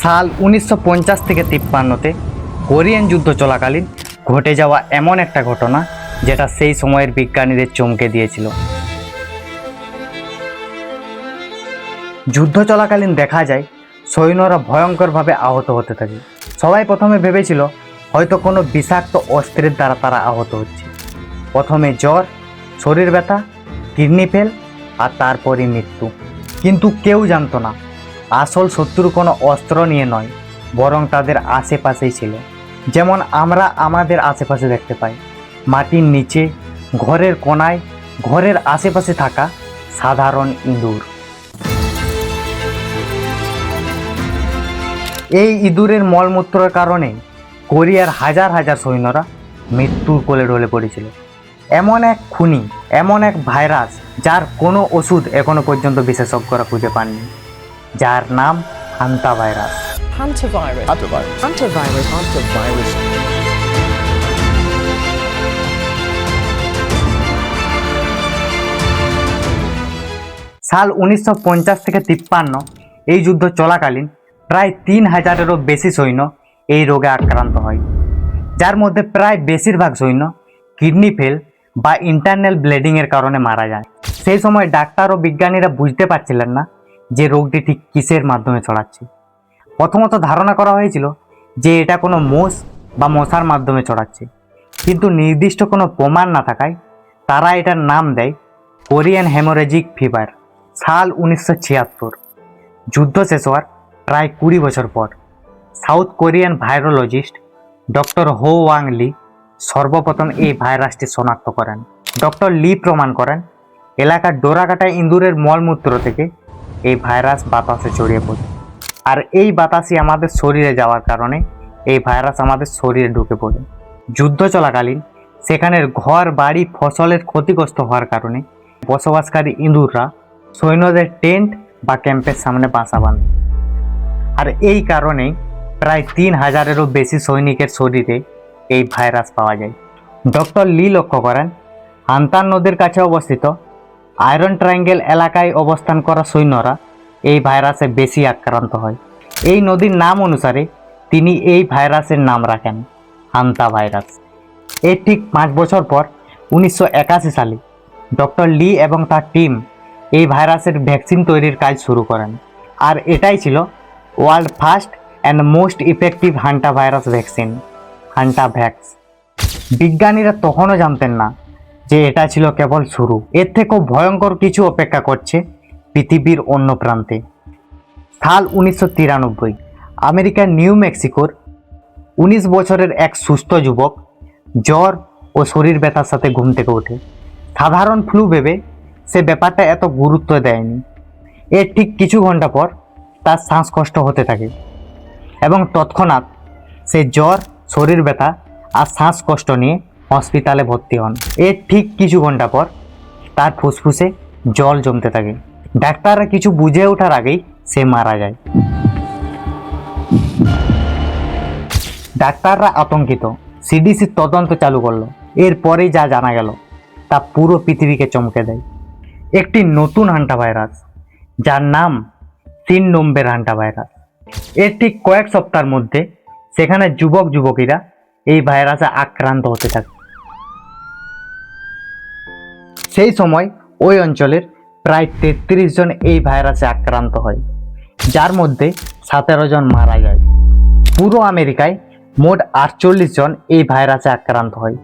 সাল 1950 থেকে 53-তে কোরিয়ান যুদ্ধ চলাকালীন ঘটে যাওয়া এমন একটা ঘটনা যেটা সেই সময়ের বিজ্ঞানীদের চমকে দিয়েছিল। যুদ্ধ চলাকালীন দেখা যায় সৈন্যরা ভয়ঙ্করভাবে আহত হতে থাকে। সবাই প্রথমে ভেবেছিল হয়তো কোনো বিষাক্ত অস্ত্রের দ্বারা তারা আহত হচ্ছে। প্রথমে জ্বর, শরীর ব্যথা, কিডনি ফেল আর তারপরই মৃত্যু। কিন্তু কেউ জানতো না আসল শত্রু কোনো অস্ত্র নিয়ে নয়, বরং তাদের আশেপাশেই ছিল। যেমন আমরা আমাদের আশেপাশে দেখতে পাই, মাটির নিচে, ঘরের কোনায়, ঘরের আশেপাশে থাকা সাধারণ ইঁদুর। এই ইঁদুরের মলমূত্রের কারণে কোরিয়ার হাজার হাজার সৈন্যরা মৃত্যুর কোলে ঢলে পড়েছিল। এমন এক খুনি, এমন এক ভাইরাস যার কোনো ওষুধ এখনো পর্যন্ত বিশেষজ্ঞরা খুঁজে পাননি, যার নাম হান্তা ভাইরাস। সাল 1950 থেকে 53 এই যুদ্ধ চলাকালীন প্রায় 3000-এরও বেশি সৈন্য এই রোগে আক্রান্ত হয়, যার মধ্যে প্রায় বেশিরভাগ সৈন্য কিডনি ফেল বা ইন্টারনাল ব্লিডিংয়ের কারণে মারা যায়। সেই সময় ডাক্তার ও বিজ্ঞানীরা বুঝতে পারছিলেন না যে রোগটি ঠিক কিসের মাধ্যমে ছড়াচ্ছে। প্রথমত ধারণা করা হয়েছিল যে এটা কোনো মোষ বা মশার মাধ্যমে ছড়াচ্ছে, কিন্তু নির্দিষ্ট কোনো প্রমাণ না থাকায় তারা এটার নাম দেয় কোরিয়ান হেমোরেজিক ফিভার। সাল 1976 যুদ্ধ শেষ হওয়ার প্রায় 20 বছর পর সাউথ কোরিয়ান ভাইরোলজিস্ট ডক্টর হো ওয়াং লি সর্বপ্রথম এই ভাইরাসটি শনাক্ত করেন। ডক্টর লি প্রমাণ করেন এলাকার ডোরাকাটা ইঁদুরের মলমূত্র থেকে এই ভাইরাস বাতাসে ছড়িয়ে পড়ে, আর এই বাতাসই আমাদের শরীরে যাওয়ার কারণে এই ভাইরাস আমাদের শরীরে ঢুকে পড়ে। যুদ্ধ চলাকালীন সেখানের ঘর বাড়ি ফসলের ক্ষতিগ্রস্ত হওয়ার কারণে বসবাসকারী ইঁদুররা সৈন্যদের টেন্ট বা ক্যাম্পের সামনে বাসা বাঁধে, আর এই কারণেই প্রায় 3000-এরও বেশি সৈনিকের শরীরে এই ভাইরাস পাওয়া যায়। ডক্টর লি লক্ষ্য করেন হান্তান নদীর কাছে অবস্থিত আয়রন ট্রায়াঙ্গেল এলাকায় অবস্থান করা সৈন্যরা এই ভাইরাসে বেশি আক্রান্ত হয়। এই নদীর নাম অনুসারে তিনি এই ভাইরাসের নাম রাখেন হান্তা ভাইরাস। এর ঠিক 5 বছর পর 1981 সালে ডক্টর লি এবং তার টিম এই ভাইরাসের ভ্যাকসিন তৈরির কাজ শুরু করেন, আর এটাই ছিল world first and most effective hanta virus vaccine, hanta Vax. বিজ্ঞানীরা তখনও জানতেন না যে এটা ছিল কেবল শুরু, এর থেকেও ভয়ঙ্কর কিছু অপেক্ষা করছে পৃথিবীর অন্য প্রান্তে। সাল 1993 আমেরিকার নিউ মেক্সিকোর 19 বছরের এক সুস্থ যুবক জ্বর ও শরীর ব্যথার সাথে ঘুম থেকে ওঠে। সাধারণ ফ্লু ভেবে সে ব্যাপারটা এত গুরুত্ব দেয়নি। এর ঠিক কিছু ঘন্টা পর তার শ্বাসকষ্ট হতে থাকে এবং তৎক্ষণাৎ সে জ্বর, শরীর ব্যথা আর শ্বাসকষ্ট নিয়ে হসপিটালে ভর্তি হন। এর ঠিক কিছু ঘন্টা পর তার ফুসফুসে জল জমতে থাকে। ডাক্তাররা কিছু বুঝে ওঠার আগেই সে মারা যায়। ডাক্তাররা আতঙ্কিত, সিডিসি তদন্ত চালু করলো। এরপরেই যা জানা গেল তা পুরো পৃথিবীকে চমকে দেয়। একটি নতুন হান্টা ভাইরাস যার নাম সিন নম্বের হান্টা ভাইরাস। এর ঠিক কয়েক সপ্তাহের মধ্যে সেখানে যুবক যুবতীরা এই ভাইরাসে আক্রান্ত হতে থাকে। সেই সময় ওই অঞ্চলের প্রায় 33 জন এই ভাইরাসে আক্রান্ত হয়, যার মধ্যে 17 জন মারা যায়। পুরো আমেরিকায় মোট 48 জন এই ভাইরাসে আক্রান্ত হয়,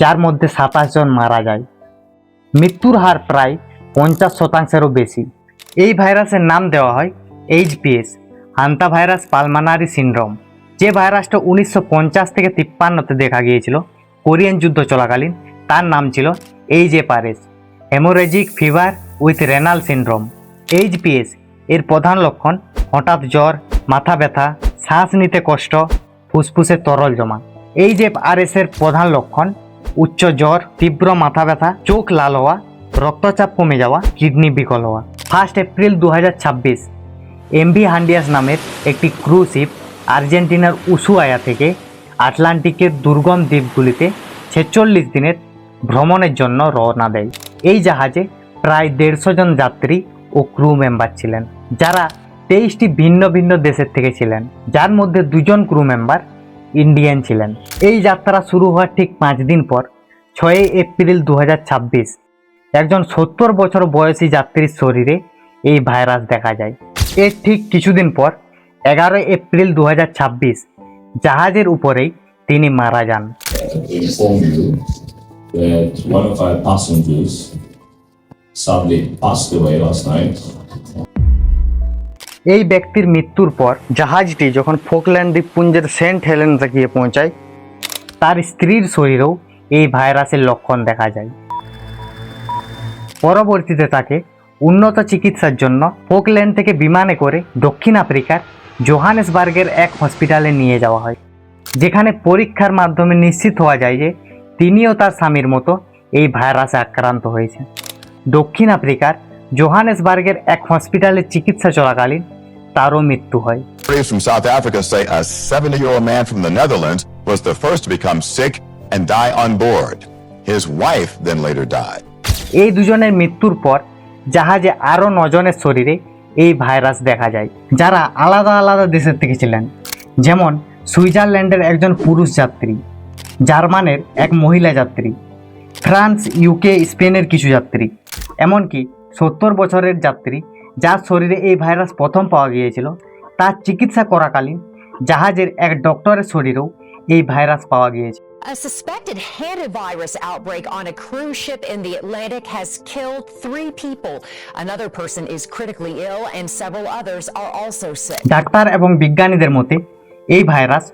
যার মধ্যে 27 জন মারা যায়। মৃত্যুর হার প্রায় 50%-এরও বেশি। এই ভাইরাসের নাম দেওয়া হয় HPS, হান্তা ভাইরাস পালমানারি সিনড্রোম। যে ভাইরাসটা 1950 থেকে 53-তে দেখা গিয়েছিল কোরিয়ান যুদ্ধ চলাকালীন, তার নাম ছিল HFRS, haemorrhagic fever with renal syndrome. HPS এর প্রধান লক্ষণ হঠাৎ জ্বর, মাথা ব্যথা, শ্বাস নিতে কষ্ট, ফুসফুসে তরল জমা। HFRS এর প্রধান লক্ষণ উচ্চ জ্বর, তীব্র মাথা ব্যথা, চোখ লাল হওয়া, রক্তচাপ কমে যাওয়া, কিডনি বিকল হওয়া। 1 এপ্রিল 2026 MV হান্ডিয়াস নামের একটি ক্রুজ শিপ আর্জেন্টিনার উসুয়ায়া থেকে আটলান্টিকের দুর্গম দ্বীপগুলিতে 46 দিনের ভ্রমণের জন্য রওনা দেয়। এই জাহাজে প্রায় 150 জন যাত্রী ও ক্রু মেম্বার ছিলেন, যারা 23টি ভিন্ন ভিন্ন দেশের থেকে ছিলেন, যার মধ্যে 2জন ক্রু মেম্বার ইন্ডিয়ান ছিলেন। এই যাত্রা শুরু হওয়ার ঠিক 5 দিন পর 6 এপ্রিল 2026 একজন 70 বছর বয়সী যাত্রীর শরীরে এই ভাইরাস দেখা যায়। এর ঠিক কিছুদিন পর 11 এপ্রিল 2026 জাহাজের উপরেই তিনি মারা যান। Inform you that one of our passengers sadly passed away last night. এই ব্যক্তির মৃত্যুর পর জাহাজটি যখন ফোকল্যান্ড দ্বীপপুঞ্জের সেন্ট হেলেনসে গিয়ে পৌঁছায়, তার স্ত্রীর শরীরেও এই ভাইরাসের লক্ষণ দেখা যায়। পরবর্তীতে তাকে উন্নত চিকিৎসার জন্য ফোকল্যান্ড থেকে বিমানে করে দক্ষিণ আফ্রিকার জোহানেসবার্গের এক হসপিটালে নিয়ে যাওয়া হয়, যেখানে পরীক্ষার মাধ্যমে নিশ্চিত হওয়া যায় যে তিনিও তার স্বামীর মতো এই ভাইরাসে আক্রান্ত হয়েছে। দক্ষিণ আফ্রিকার জোহানেসবার্গের এক হসপিটালে চিকিৎসা চলাকালীন তারও মৃত্যু হয়। Reports from South Africa say a 70-year-old man from the Netherlands was the first to become sick and die on board. His wife then later died. এই দুজনের মৃত্যুর পর জাহাজে আরও 9 জনের শরীরে এই ভাইরাস দেখা যায়, যারা আলাদা আলাদা দেশের থেকে ছিলেন, যেমন সুইজারল্যান্ডের একজন পুরুষ যাত্রী, জার্মানের এক মহিলা যাত্রী, ফ্রান্স, ইউকে, স্পেনের কিছু যাত্রী, এমনকি 70 বছরের যাত্রী যার শরীরে এই ভাইরাস প্রথম পাওয়া গিয়েছিল, তার চিকিৎসা করাকালীন জাহাজের এক ডক্টরের শরীরেও এই ভাইরাস পাওয়া গিয়েছে। A suspected hantavirus outbreak on a cruise ship in the Atlantic has killed 3 people. Another person is critically ill and several others are also sick. Doctor এবং বিজ্ঞানীদের মতে এই ভাইরাস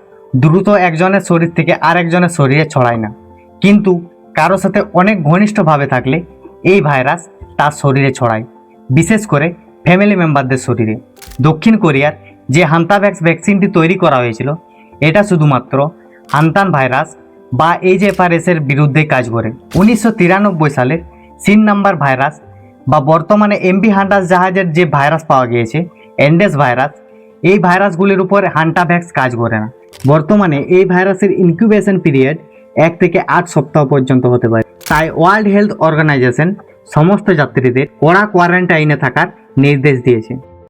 দ্রুত একজনের শরীর থেকে আরেকজনের শরীরে ছড়ায় না, কিন্তু কারো সাথে অনেক ঘনিষ্ঠভাবে থাকলে এই ভাইরাস তার শরীরে ছড়ায়, বিশেষ করে ফ্যামিলি মেম্বারদের শরীরে। দক্ষিণ কোরিয়ার যে হান্তাভ্যাক্স ভ্যাকসিনটি তৈরি করা হয়েছিল, এটা শুধুমাত্র হান্তান ভাইরাস বা এইচএফআরএস-এর বিরুদ্ধে কাজ করে। 1993 সালের সিন নাম্বার ভাইরাস বা বর্তমানে এমভি হান্টাস জাহাজের যে ভাইরাস পাওয়া গিয়েছে, এন্ডেস ভাইরাস, এই ভাইরাসগুলির উপর হান্টাভ্যাক্স কাজ করে না। বর্তমানে এই ভাইরাসের ইনকিউবেশন পিরিয়ড 1 থেকে 8 সপ্তাহ পর্যন্ত হতে পারে। তাই ওয়ার্ল্ড হেলথ অর্গানাইজেশন সমস্ত যাত্রীদের কড়া কোয়ারেন্টাইনে থাকার নির্দেশ দিয়েছে।